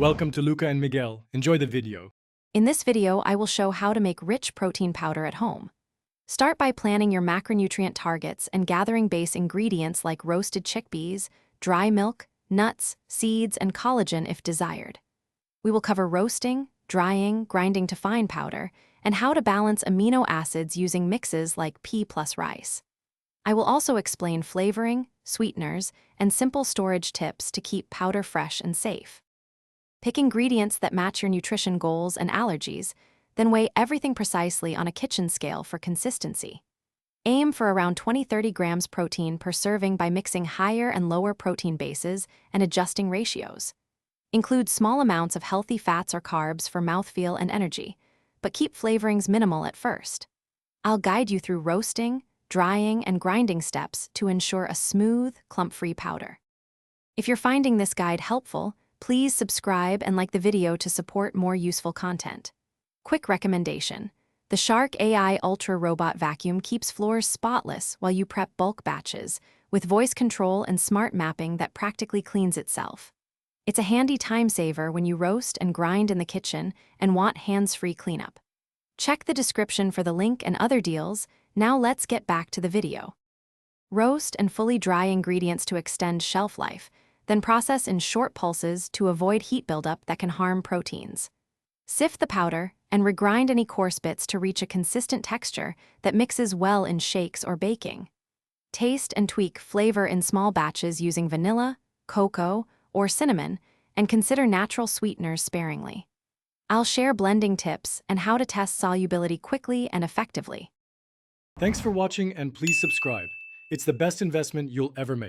Welcome to Luca and Miguel. Enjoy the video. In this video, I will show how to make rich protein powder at home. Start by planning your macronutrient targets and gathering base ingredients like roasted chickpeas, dry milk, nuts, seeds, and collagen if desired. We will cover roasting, drying, grinding to fine powder, and how to balance amino acids using mixes like pea plus rice. I will also explain flavoring, sweeteners, and simple storage tips to keep powder fresh and safe. Pick ingredients that match your nutrition goals and allergies, then weigh everything precisely on a kitchen scale for consistency. Aim for around 20-30 grams protein per serving by mixing higher and lower protein bases and adjusting ratios. Include small amounts of healthy fats or carbs for mouthfeel and energy, but keep flavorings minimal at first. I'll guide you through roasting, drying, and grinding steps to ensure a smooth, clump-free powder. If you're finding this guide helpful, please subscribe and like the video to support more useful content. Quick recommendation: the Shark AI Ultra Robot Vacuum keeps floors spotless while you prep bulk batches, with voice control and smart mapping that practically cleans itself. It's a handy time saver when you roast and grind in the kitchen and want hands-free cleanup. Check the description for the link and other deals. Now let's get back to the video. Roast and fully dry ingredients to extend shelf life, then process in short pulses to avoid heat buildup that can harm proteins. Sift the powder and regrind any coarse bits to reach a consistent texture that mixes well in shakes or baking. Taste and tweak flavor in small batches using vanilla, cocoa, or cinnamon, and consider natural sweeteners sparingly. I'll share blending tips and how to test solubility quickly and effectively. Thanks for watching and please subscribe. It's the best investment you'll ever make.